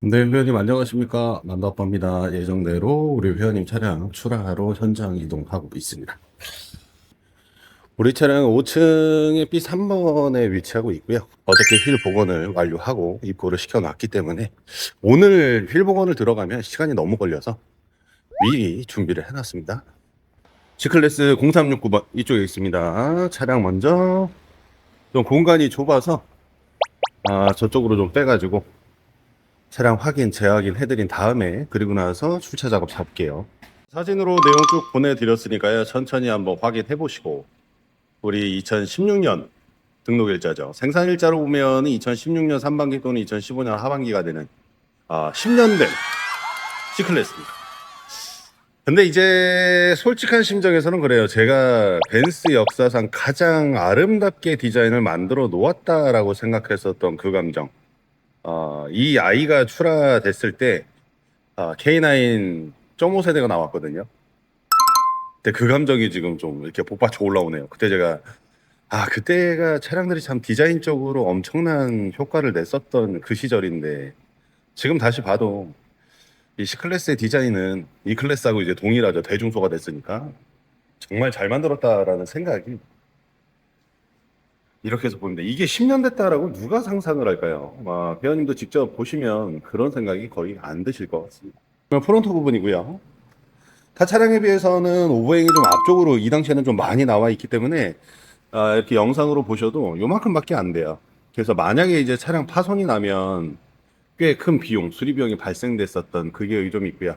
네, 회원님 안녕하십니까? 만다빠입니다. 예정대로 우리 회원님 차량 출하하러 현장 이동하고 있습니다. 우리 차량은 5층에 B3번에 위치하고 있고요. 어저께 휠 복원을 완료하고 입고를 시켜놨기 때문에 오늘 휠 복원을 들어가면 시간이 너무 걸려서 미리 준비를 해놨습니다. C클래스 0369번 이쪽에 있습니다. 차량 먼저 좀 공간이 좁아서 저쪽으로 좀 빼가지고 차량 확인, 재확인 해드린 다음에 그리고 나서 출차 작업 잡을게요. 사진으로 내용 쭉 보내드렸으니까요. 천천히 한번 확인해 보시고 우리 2016년 등록일자죠. 생산일자로 보면 2016년 상반기 또는 2015년 하반기가 되는 10년 된 C클래스입니다. 근데 이제 솔직한 심정에서는 그래요. 제가 벤츠 역사상 가장 아름답게 디자인을 만들어 놓았다라고 생각했었던 그 감정. 이 아이가 출하됐을 때 K9 .5세대가 나왔거든요. 근데 그 감정이 지금 좀 이렇게 복받쳐 올라오네요. 그때가 차량들이 참 디자인적으로 엄청난 효과를 냈었던 그 시절인데 지금 다시 봐도 이 C클래스의 디자인은 E클래스하고 이제 동일하죠. 대중소가 됐으니까 정말 잘 만들었다라는 생각이 이렇게 해서 보는데 이게 10년 됐다라고 누가 상상을 할까요? 회원님도 직접 보시면 그런 생각이 거의 안 드실 것 같습니다. 프론트 부분이고요. 타 차량에 비해서는 오버행이 좀 앞쪽으로 이 당시에는 좀 많이 나와 있기 때문에 이렇게 영상으로 보셔도 요만큼밖에 안 돼요. 그래서 만약에 이제 차량 파손이 나면 꽤 큰 비용, 수리 비용이 발생됐었던 그게 좀 있고요.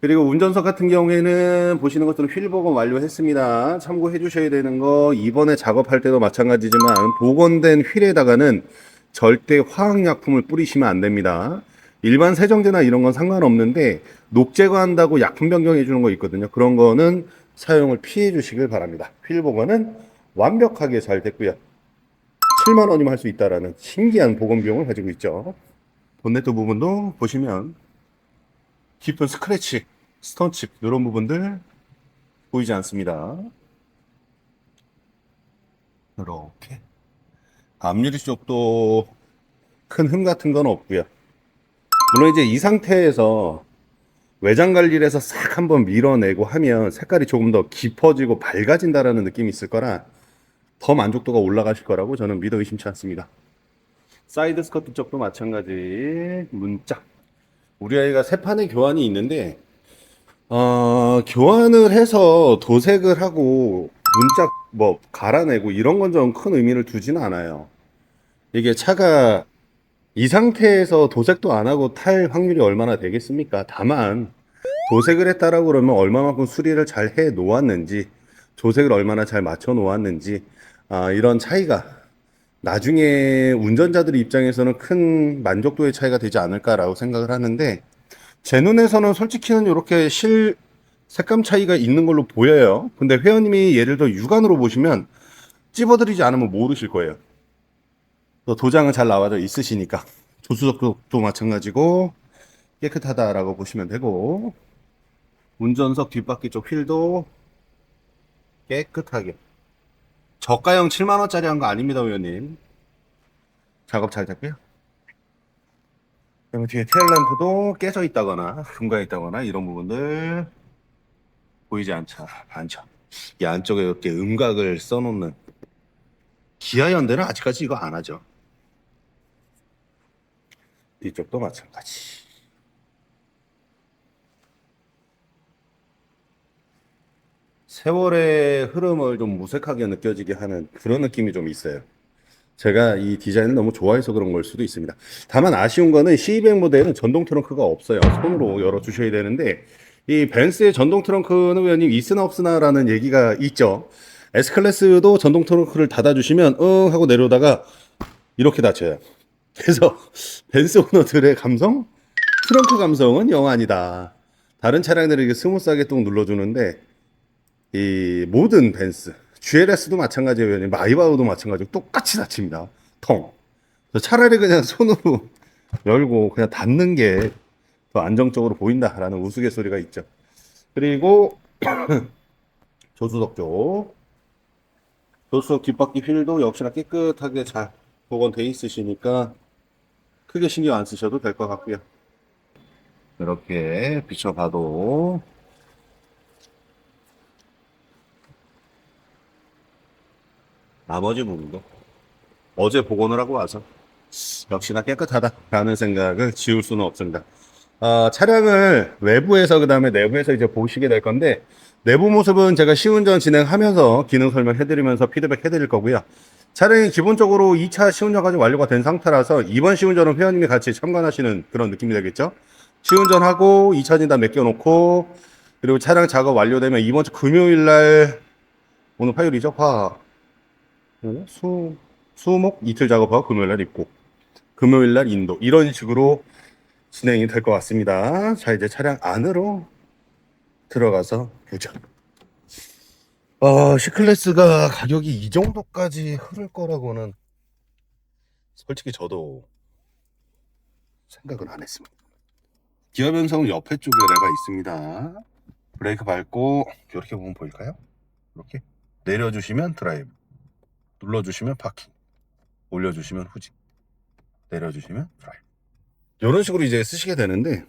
그리고 운전석 같은 경우에는 보시는 것처럼 휠 복원 완료했습니다. 참고해 주셔야 되는 거 이번에 작업할 때도 마찬가지지만 복원된 휠에다가는 절대 화학약품을 뿌리시면 안 됩니다. 일반 세정제나 이런 건 상관없는데 녹 제거한다고 약품 변경해 주는 거 있거든요. 그런 거는 사용을 피해 주시길 바랍니다. 휠 복원은 완벽하게 잘 됐고요. 7만 원이면 할 수 있다라는 신기한 복원 비용을 가지고 있죠. 본네트 부분도 보시면 깊은 스크래치, 스톤칩 이런 부분들 보이지 않습니다. 이렇게 앞유리 쪽도 큰 흠 같은 건 없고요. 물론 이제 이 상태에서 외장 관리를 해서 싹 한번 밀어내고 하면 색깔이 조금 더 깊어지고 밝아진다라는 느낌이 있을 거라 더 만족도가 올라가실 거라고 저는 믿어 의심치 않습니다. 사이드 스커트 쪽도 마찬가지 문짝. 우리 아이가 새 판의 교환이 있는데 교환을 해서 도색을 하고 문짝 뭐 갈아내고 이런 건 좀 큰 의미를 두지는 않아요. 이게 차가 이 상태에서 도색도 안 하고 탈 확률이 얼마나 되겠습니까? 다만 도색을 했다라고 그러면 얼마만큼 수리를 잘 해 놓았는지, 조색을 얼마나 잘 맞춰 놓았는지, 이런 차이가 나중에 운전자들 입장에서는 큰 만족도의 차이가 되지 않을까라고 생각을 하는데, 제 눈에서는 솔직히는 이렇게 색감 차이가 있는 걸로 보여요. 근데 회원님이 예를 들어 육안으로 보시면 찝어드리지 않으면 모르실 거예요. 또 도장은 잘 나와져 있으시니까. 조수석도 마찬가지고 깨끗하다라고 보시면 되고, 운전석 뒷바퀴 쪽 휠도 깨끗하게. 저가형 7만원짜리 한 거 아닙니다, 회원님. 작업 잘 됐고요. 그다음에 뒤에 테일램프도 깨져 있다거나 금가 있다거나 이런 부분들 보이지 않죠. 이 안쪽에 이렇게 음각을 써놓는 기아 현대는 아직까지 이거 안 하죠. 뒤쪽도 마찬가지. 세월의 흐름을 좀 무색하게 느껴지게 하는 그런 느낌이 좀 있어요. 제가 이 디자인을 너무 좋아해서 그런 걸 수도 있습니다. 다만 아쉬운 거는 C200 모델은 전동 트렁크가 없어요. 손으로 열어 주셔야 되는데 이 벤츠의 전동 트렁크는 의원님 있으나 없으나라는 얘기가 있죠. S클래스도 전동 트렁크를 닫아 주시면 응 하고 내려오다가 이렇게 닫혀요. 그래서 벤츠 오너들의 감성? 트렁크 감성은 영 아니다. 다른 차량들이 이렇게 스무스하게 뚝 눌러주는데 이 모든 벤츠, GLS도 마찬가지예요. 마이바흐도 마찬가지고 똑같이 닫힙니다. 통. 그래서 차라리 그냥 손으로 열고 그냥 닫는 게 더 안정적으로 보인다라는 우스갯소리가 있죠. 그리고 조수석 쪽. 조수석 뒷바퀴 휠도 역시나 깨끗하게 잘 복원돼 있으시니까 크게 신경 안 쓰셔도 될 것 같고요. 이렇게 비춰봐도 나머지 부분도 어제 복원을 하고 와서 역시나 깨끗하다라는 생각을 지울 수는 없습니다. 차량을 외부에서 그 다음에 내부에서 이제 보시게 될 건데, 내부 모습은 제가 시운전 진행하면서 기능 설명해드리면서 피드백 해드릴 거고요. 차량이 기본적으로 2차 시운전까지 완료가 된 상태라서 이번 시운전은 회원님이 같이 참관하시는 그런 느낌이 되겠죠. 시운전하고 2차 진단 맡겨놓고, 그리고 차량 작업 완료되면 이번 주 금요일 날, 오늘 화요일이죠? 수목 이틀 작업하고 금요일 날 입고, 금요일 날 인도, 이런 식으로 진행이 될 것 같습니다. 자, 이제 차량 안으로 들어가서 보자. C클래스가 가격이 이 정도까지 흐를 거라고는 솔직히 저도 생각을 안 했습니다. 기어 변속은 옆에 쪽에 레가 있습니다. 브레이크 밟고 이렇게 보면 보일까요? 이렇게 내려주시면 드라이브, 눌러주시면 파킹, 올려주시면 후진, 내려주시면 드라이브. 이런 식으로 이제 쓰시게 되는데,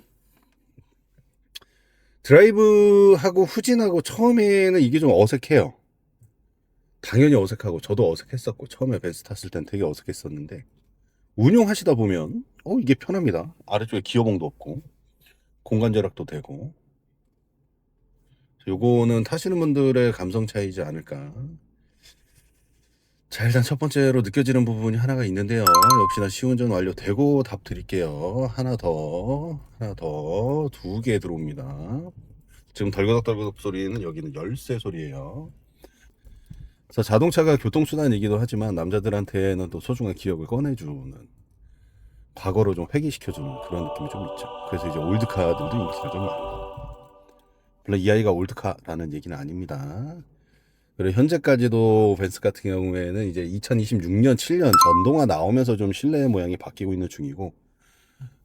드라이브하고 후진하고 처음에는 이게 좀 어색해요. 당연히 어색하고 저도 어색했었고, 처음에 벤츠 탔을 땐 되게 어색했었는데, 운용하시다 보면 이게 편합니다. 아래쪽에 기어봉도 없고 공간 절약도 되고. 요거는 타시는 분들의 감성 차이지 않을까. 자, 일단 첫 번째로 느껴지는 부분이 하나가 있는데요. 역시나 시운전 완료되고 답 드릴게요. 하나 더, 두 개 들어옵니다. 지금 덜그덕덜그덕 소리는 여기는 열쇠 소리예요. 그래서 자동차가 교통수단이기도 하지만 남자들한테는 또 소중한 기억을 꺼내주는, 과거로 좀 회귀시켜주는 그런 느낌이 좀 있죠. 그래서 이제 올드카들도 인기가 좀 많아요. 물론 이 아이가 올드카라는 얘기는 아닙니다. 그리고 현재까지도 벤츠 같은 경우에는 이제 2026년 7년 전동화 나오면서 좀 실내 모양이 바뀌고 있는 중이고,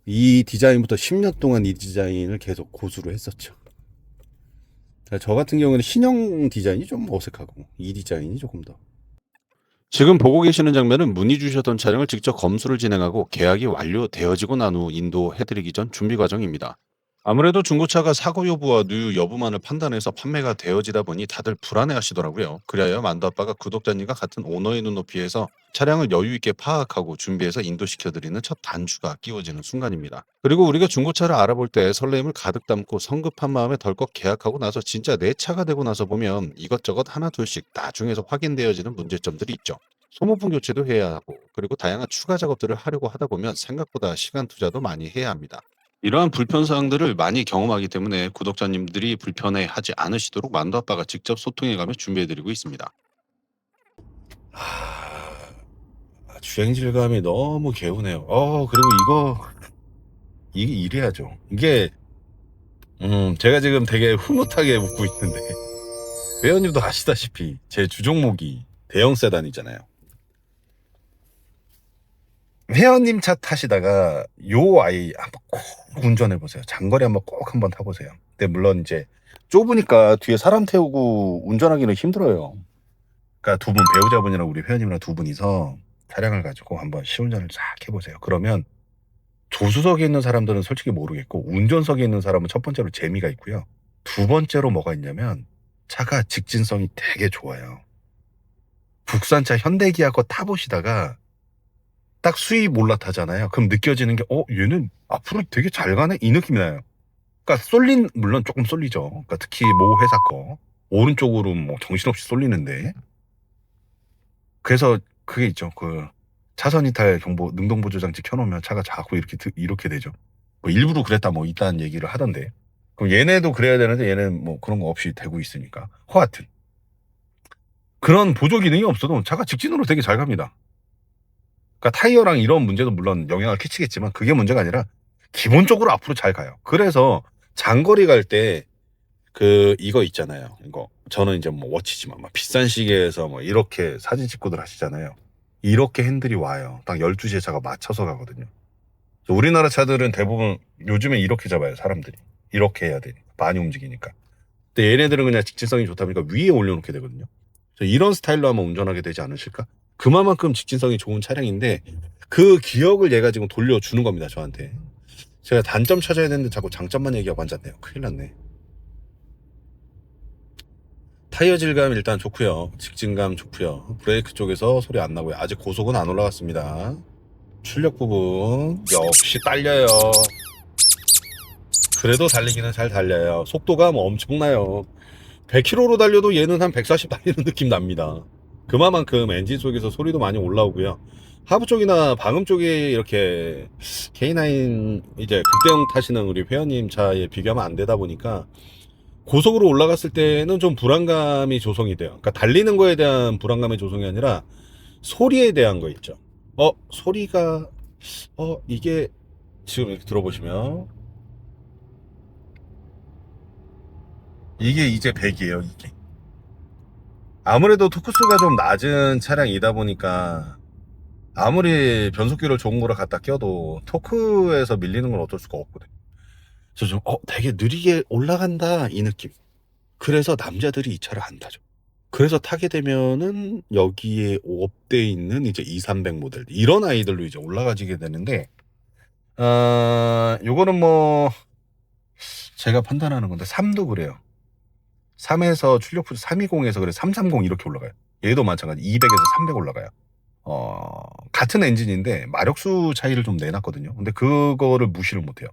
이 디자인부터 10년 동안 이 디자인을 계속 고수를 했었죠. 저 같은 경우는 신형 디자인이 좀 어색하고 이 디자인이 조금 더. 지금 보고 계시는 장면은 문의 주셨던 차량을 직접 검수를 진행하고 계약이 완료되어지고 난 후 인도해드리기 전 준비 과정입니다. 아무래도 중고차가 사고 여부와 누유 여부만을 판단해서 판매가 되어지다 보니 다들 불안해 하시더라고요. 그래야 만두 아빠가 구독자님과 같은 오너의 눈높이에서 차량을 여유 있게 파악하고 준비해서 인도시켜드리는 첫 단추가 끼워지는 순간입니다. 그리고 우리가 중고차를 알아볼 때 설렘을 가득 담고 성급한 마음에 덜컥 계약하고 나서 진짜 내 차가 되고 나서 보면 이것저것 하나 둘씩 나중에서 확인되어지는 문제점들이 있죠. 소모품 교체도 해야 하고, 그리고 다양한 추가 작업들을 하려고 하다 보면 생각보다 시간 투자도 많이 해야 합니다. 이러한 불편사항들을 많이 경험하기 때문에 구독자님들이 불편해하지 않으시도록 만두 아빠가 직접 소통해가며 준비해드리고 있습니다. 주행 질감이 너무 개운해요. 그리고 이게 이래야죠. 이게 제가 지금 되게 흐뭇하게 웃고 있는데, 회원님도 아시다시피 제 주종목이 대형 세단이잖아요. 회원님 차 타시다가 요 아이 한번 꼭 운전해 보세요. 장거리 한번 타보세요. 근데 물론 이제 좁으니까 뒤에 사람 태우고 운전하기는 힘들어요. 그러니까 두 분, 배우자분이랑 우리 회원님이랑 두 분이서 차량을 가지고 한번 시운전을 쫙 해보세요. 그러면 조수석에 있는 사람들은 솔직히 모르겠고, 운전석에 있는 사람은 첫 번째로 재미가 있고요. 두 번째로 뭐가 있냐면 차가 직진성이 되게 좋아요. 국산차 현대기아 거 타보시다가 딱 수입 올라타잖아요. 그럼 느껴지는 게 얘는 앞으로 되게 잘 가네? 이 느낌이 나요. 그러니까 물론 조금 쏠리죠. 그러니까 특히 모 회사 거 오른쪽으로 뭐 정신없이 쏠리는데, 그래서 그게 있죠. 그 차선 이탈 경보 능동보조 장치 켜놓으면 차가 자꾸 이렇게 되죠. 뭐 일부러 그랬다 뭐 이딴 얘기를 하던데, 그럼 얘네도 그래야 되는데 얘는 뭐 그런 거 없이 되고 있으니까. 하여튼 그런 보조 기능이 없어도 차가 직진으로 되게 잘 갑니다. 그러니까 타이어랑 이런 문제도 물론 영향을 끼치겠지만 그게 문제가 아니라 기본적으로 앞으로 잘 가요. 그래서 장거리 갈 때 이거 있잖아요. 이거 저는 이제 뭐 워치지만 막 비싼 시계에서 뭐 이렇게 사진 찍고들 하시잖아요. 이렇게 핸들이 와요. 딱 12시에 차가 맞춰서 가거든요. 우리나라 차들은 대부분 요즘에 이렇게 잡아요. 사람들이 이렇게 해야 되니까, 많이 움직이니까. 근데 얘네들은 그냥 직진성이 좋다 보니까 위에 올려놓게 되거든요. 이런 스타일로 한번 운전하게 되지 않으실까? 그만큼 직진성이 좋은 차량인데 그 기억을 얘가 지금 돌려주는 겁니다, 저한테. 제가 단점 찾아야 되는데 자꾸 장점만 얘기하고 앉았네요. 큰일 났네. 타이어 질감 일단 좋고요. 직진감 좋고요. 브레이크 쪽에서 소리 안 나고요. 아직 고속은 안 올라갔습니다. 출력 부분 역시 딸려요. 그래도 달리기는 잘 달려요. 속도가 뭐 엄청나요. 100km로 달려도 얘는 한 140 달리는 느낌 납니다. 그만큼 엔진 속에서 소리도 많이 올라오고요. 하부 쪽이나 방음 쪽에 이렇게 K9 이제 극대형 타시는 우리 회원님 차에 비교하면 안 되다 보니까 고속으로 올라갔을 때는 좀 불안감이 조성이 돼요. 그러니까 달리는 거에 대한 불안감의 조성이 아니라 소리에 대한 거 있죠. 소리가 이게 지금 이렇게 들어보시면 이게 이제 100이에요. 이게 아무래도 토크수가 좀 낮은 차량이다 보니까 아무리 변속기를 좋은 거를 갖다 껴도 토크에서 밀리는 건 어쩔 수가 없거든. 그래서 좀 되게 느리게 올라간다 이 느낌. 그래서 남자들이 이 차를 안 타죠. 그래서 타게 되면은 여기에 업돼 있는 이제 2,300 모델 이런 아이들로 이제 올라가지게 되는데 요거는 뭐 제가 판단하는 건데 3도 그래요. 3에서 출력부 320에서 그래 330 이렇게 올라가요. 얘도 마찬가지 200에서 300 올라가요. 같은 엔진인데 마력수 차이를 좀 내놨거든요. 근데 그거를 무시를 못해요.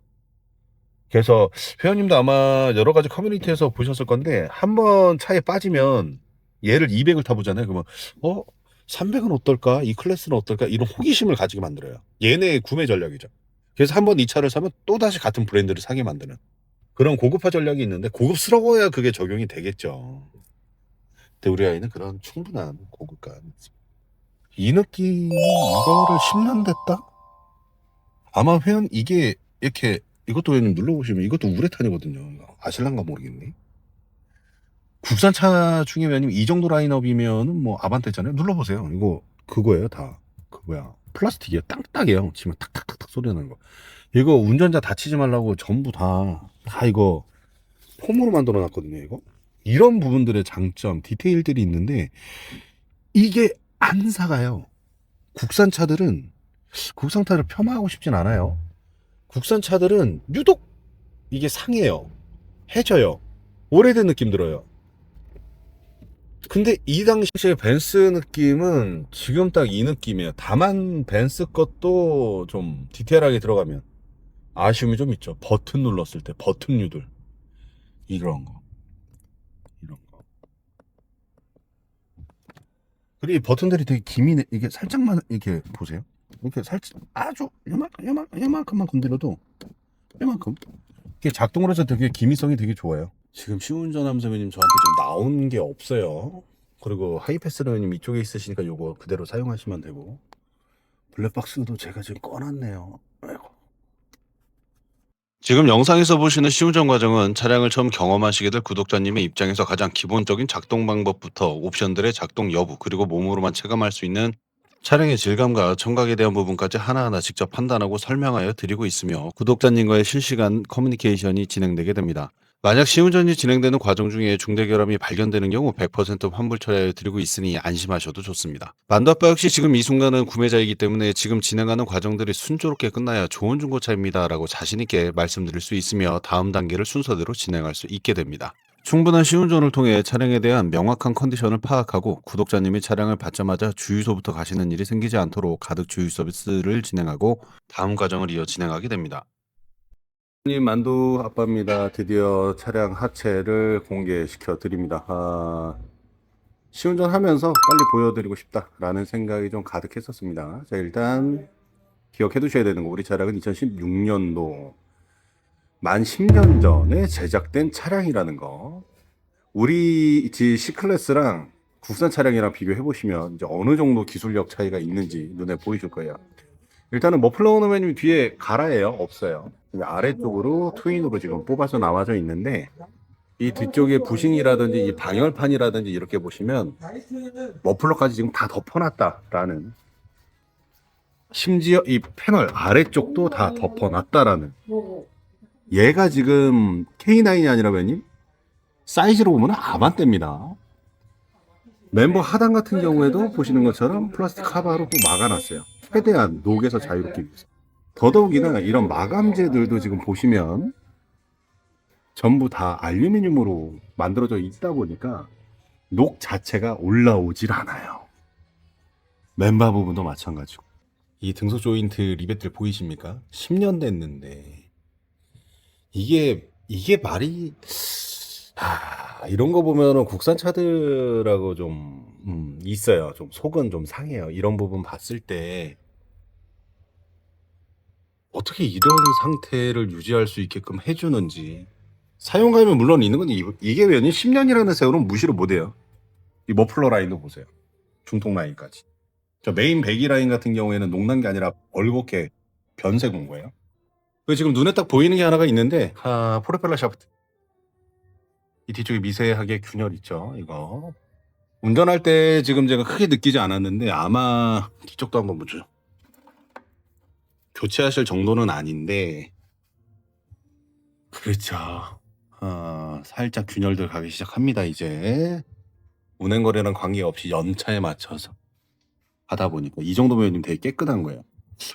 그래서 회원님도 아마 여러 가지 커뮤니티에서 보셨을 건데 한번 차에 빠지면 얘를 200을 타보잖아요. 그러면 300은 어떨까? 이 클래스는 어떨까? 이런 호기심을 가지게 만들어요. 얘네의 구매 전략이죠. 그래서 한번 이 차를 사면 또다시 같은 브랜드를 사게 만드는 그런 고급화 전략이 있는데 고급스러워야 그게 적용이 되겠죠. 근데 우리 아이는 그런 충분한 고급감. 이 느낌이 이거를 10년 됐다? 아마 회원 이게 이렇게 이것도 회원님 눌러보시면 이것도 우레탄이거든요. 아실란가 모르겠네. 국산차 중에 회원님 이 정도 라인업이면은 뭐 아반떼잖아요. 눌러보세요. 이거 그거예요 다. 그 뭐야 플라스틱이에요. 땅땅해요. 치면 탁탁탁탁 소리 나는 거. 이거 운전자 다치지 말라고 전부 다 이거 폼으로 만들어 놨거든요. 이거 이런 부분들의 장점 디테일들이 있는데 이게 안 사가요. 국산차들은 국산차를 폄하하고 싶진 않아요. 국산차들은 유독 이게 상해요. 해져요. 오래된 느낌 들어요. 근데 이 당시에 벤츠 느낌은 지금 딱 이 느낌이에요. 다만 벤츠 것도 좀 디테일하게 들어가면 아쉬움이 좀 있죠. 버튼 눌렀을 때 버튼류들 이런 거 이런 거. 그리고 이 버튼들이 되게 기민해. 이게 살짝만 이렇게 보세요. 이렇게 살짝 아주 요만큼만 건드려도 요만큼 이게 작동을 해서 되게 기미성이 되게 좋아요. 지금 시운전하면서 회원님 저한테 좀 나온 게 없어요. 그리고 하이패스로 회원님 이쪽에 있으시니까 요거 그대로 사용하시면 되고 블랙박스도 제가 지금 꺼놨네요. 아이고. 지금 영상에서 보시는 시운전 과정은 차량을 처음 경험하시게 될 구독자님의 입장에서 가장 기본적인 작동 방법부터 옵션들의 작동 여부 그리고 몸으로만 체감할 수 있는 차량의 질감과 청각에 대한 부분까지 하나하나 직접 판단하고 설명하여 드리고 있으며 구독자님과의 실시간 커뮤니케이션이 진행되게 됩니다. 만약 시운전이 진행되는 과정 중에 중대 결함이 발견되는 경우 100% 환불 처리하여 드리고 있으니 안심하셔도 좋습니다. 만두아빠 역시 지금 이 순간은 구매자이기 때문에 지금 진행하는 과정들이 순조롭게 끝나야 좋은 중고차입니다 라고 자신있게 말씀드릴 수 있으며 다음 단계를 순서대로 진행할 수 있게 됩니다. 충분한 시운전을 통해 차량에 대한 명확한 컨디션을 파악하고 구독자님이 차량을 받자마자 주유소부터 가시는 일이 생기지 않도록 가득 주유 서비스를 진행하고 다음 과정을 이어 진행하게 됩니다. 만두 아빠입니다. 드디어 차량 하체를 공개시켜 드립니다. 시운전하면서 빨리 보여드리고 싶다라는 생각이 좀 가득했었습니다. 자, 일단 기억해 두셔야 되는 거 우리 차량은 2016년도 만 10년 전에 제작된 차량이라는 거. 우리 C클래스랑 국산 차량이랑 비교해 보시면 이제 어느 정도 기술력 차이가 있는지 눈에 보이실 거예요. 일단은 머플러 오너맨이 뒤에 가라예요. 없어요. 아래쪽으로 트윈으로 지금 뽑아서 나와져 있는데 이 뒤쪽에 부싱이라든지 이 방열판이라든지 이렇게 보시면 머플러까지 지금 다 덮어놨다라는, 심지어 이 패널 아래쪽도 다 덮어놨다라는. 얘가 지금 K9이 아니라 왜님 사이즈로 보면 아반떼입니다. 멤버 하단 같은 경우에도 보시는 것처럼 플라스틱 카바로 꼭 막아놨어요. 최대한 녹에서 자유롭게 위해서. 더더욱이나 이런 마감재들도 지금 보시면 전부 다 알루미늄으로 만들어져 있다 보니까 녹 자체가 올라오질 않아요. 멤버 부분도 마찬가지고. 이 등속 조인트 리벳들 보이십니까? 10년 됐는데 이게 말이 이런 거 보면은 국산 차들하고 좀 있어요. 좀 속은 좀 상해요. 이런 부분 봤을 때 어떻게 이런 상태를 유지할 수 있게끔 해주는지. 사용감이 물론 있는 건데 이게 왜냐 10년이라는 세월은 무시를 못해요. 이 머플러 라인도 보세요. 중통 라인까지. 저 메인 배기 라인 같은 경우에는 녹난 게 아니라 벌겋게 변색 온 거예요. 그 지금 눈에 딱 보이는 게 하나가 있는데 프로펠러 샤프트. 이 뒤쪽에 미세하게 균열 있죠. 이거 운전할 때 지금 제가 크게 느끼지 않았는데 아마 뒤쪽도 한번 보죠. 교체하실 정도는 아닌데 그렇죠. 살짝 균열들 가기 시작합니다. 이제 운행거리랑 관계없이 연차에 맞춰서 하다 보니까 이 정도면 되게 깨끗한 거예요.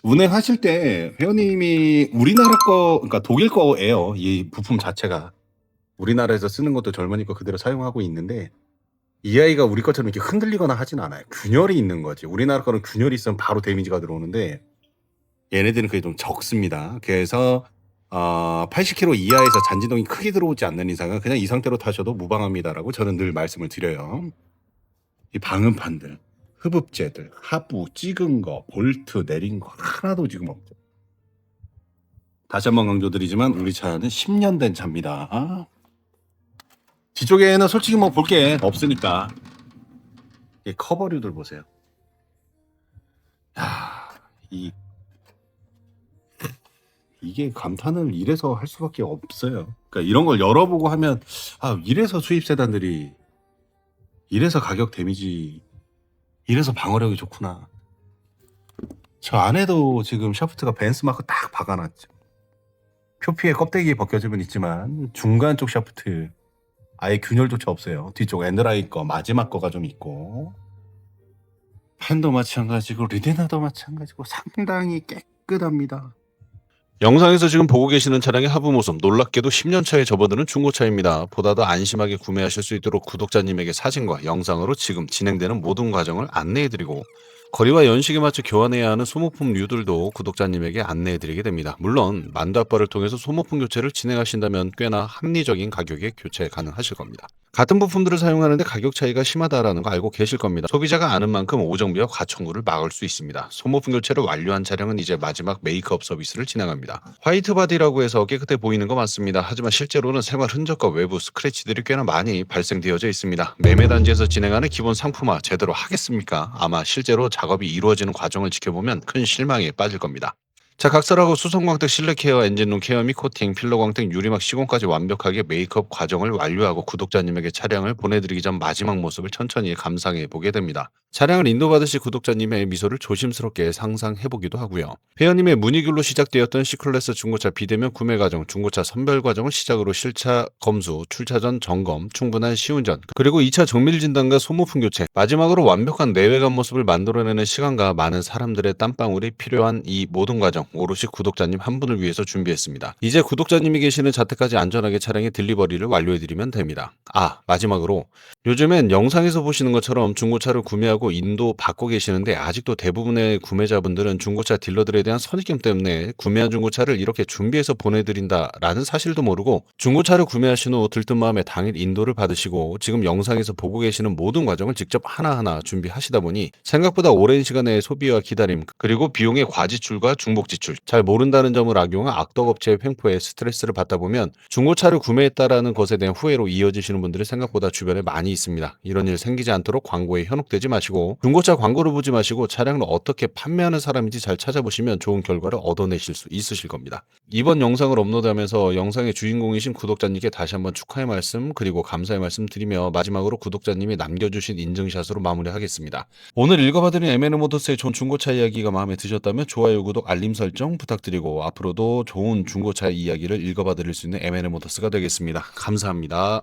운행하실 때 회원님이 우리나라 거, 그러니까 독일 거예요. 이 부품 자체가 우리나라에서 쓰는 것도 젊은이 거 그대로 사용하고 있는데 이 아이가 우리 것처럼 이렇게 흔들리거나 하진 않아요. 균열이 있는 거지. 우리나라 거는 균열이 있으면 바로 데미지가 들어오는데 얘네들은 그게 좀 적습니다. 그래서 80km 이하에서 잔진동이 크게 들어오지 않는 이상은 그냥 이 상태로 타셔도 무방합니다라고 저는 늘 말씀을 드려요. 이 방음판들, 흡입재들, 하부 찍은 거, 볼트 내린 거 하나도 지금 없죠. 다시 한번 강조드리지만 우리 차는 10년 된 차입니다. 뒤쪽에는 솔직히 뭐 볼 게 없으니까 이 커버류들 보세요. 이게 감탄을 이래서 할 수밖에 없어요. 그러니까 이런 걸 열어보고 하면 이래서 수입 세단들이 이래서 가격 데미지 이래서 방어력이 좋구나. 저 안에도 지금 샤프트가 벤스 마크 딱 박아놨죠. 표피에 껍데기 벗겨지면 있지만 중간 쪽 샤프트 아예 균열조차 없어요. 뒤쪽 엔드라인 거 마지막 거가 좀 있고 팬도 마찬가지고 리데나도 마찬가지고 상당히 깨끗합니다. 영상에서 지금 보고 계시는 차량의 하부 모습 놀랍게도 10년 차에 접어드는 중고차입니다. 보다 더 안심하게 구매하실 수 있도록 구독자님에게 사진과 영상으로 지금 진행되는 모든 과정을 안내해드리고 거리와 연식에 맞춰 교환해야 하는 소모품류들도 구독자님에게 안내해드리게 됩니다. 물론 만두아빠를 통해서 소모품 교체를 진행하신다면 꽤나 합리적인 가격에 교체 가능하실 겁니다. 같은 부품들을 사용하는데 가격 차이가 심하다라는 거 알고 계실 겁니다. 소비자가 아는 만큼 오정비와 과청구를 막을 수 있습니다. 소모품 교체를 완료한 차량은 이제 마지막 메이크업 서비스를 진행합니다. 화이트 바디라고 해서 깨끗해 보이는 거 맞습니다. 하지만 실제로는 생활 흔적과 외부 스크래치들이 꽤나 많이 발생되어져 있습니다. 매매단지에서 진행하는 기본 상품화 제대로 하겠습니까? 아마 실제로 작업이 이루어지는 과정을 지켜보면 큰 실망에 빠질 겁니다. 자, 각설하고 수성광택 실내 케어, 엔진룸 케어 및 코팅, 필러 광택, 유리막 시공까지 완벽하게 메이크업 과정을 완료하고 구독자님에게 차량을 보내드리기 전 마지막 모습을 천천히 감상해 보게 됩니다. 차량을 인도받으실 구독자님의 미소를 조심스럽게 상상해보기도 하고요. 회원님의 문의글로 시작되었던 C클래스 중고차 비대면 구매 과정, 중고차 선별 과정을 시작으로 실차 검수, 출차 전 점검, 충분한 시운전, 그리고 2차 정밀 진단과 소모품 교체, 마지막으로 완벽한 내외관 모습을 만들어내는 시간과 많은 사람들의 땀방울이 필요한 이 모든 과정 오롯이 구독자님 한 분을 위해서 준비했습니다. 이제 구독자님이 계시는 자택까지 안전하게 차량의 딜리버리를 완료해드리면 됩니다. 마지막으로 요즘엔 영상에서 보시는 것처럼 중고차를 구매하고 인도 받고 계시는데 아직도 대부분의 구매자분들은 중고차 딜러들에 대한 선입견 때문에 구매한 중고차를 이렇게 준비해서 보내드린다라는 사실도 모르고 중고차를 구매하신 후 들뜬 마음에 당일 인도를 받으시고 지금 영상에서 보고 계시는 모든 과정을 직접 하나하나 준비하시다 보니 생각보다 오랜 시간의 소비와 기다림 그리고 비용의 과지출과 중복지출 잘 모른다는 점을 악용한 악덕업체의 횡포에 스트레스를 받다 보면 중고차를 구매했다라는 것에 대한 후회로 이어지시는 분들이 생각보다 주변에 많이 있습니다. 이런 일 생기지 않도록 광고에 현혹되지 마시고 중고차 광고를 보지 마시고 차량을 어떻게 판매하는 사람인지 잘 찾아보시면 좋은 결과를 얻어내실 수 있으실 겁니다. 이번 영상을 업로드하면서 영상의 주인공이신 구독자님께 다시 한번 축하의 말씀 그리고 감사의 말씀 드리며 마지막으로 구독자님이 남겨주신 인증샷으로 마무리하겠습니다. 오늘 읽어봐드린 M&M 모터스의 좋은 중고차 이야기가 마음에 드셨다면 좋아요, 구독, 알림 설정 부탁드리고 앞으로도 좋은 중고차 이야기를 읽어봐드릴 수 있는 M&M 모터스가 되겠습니다. 감사합니다.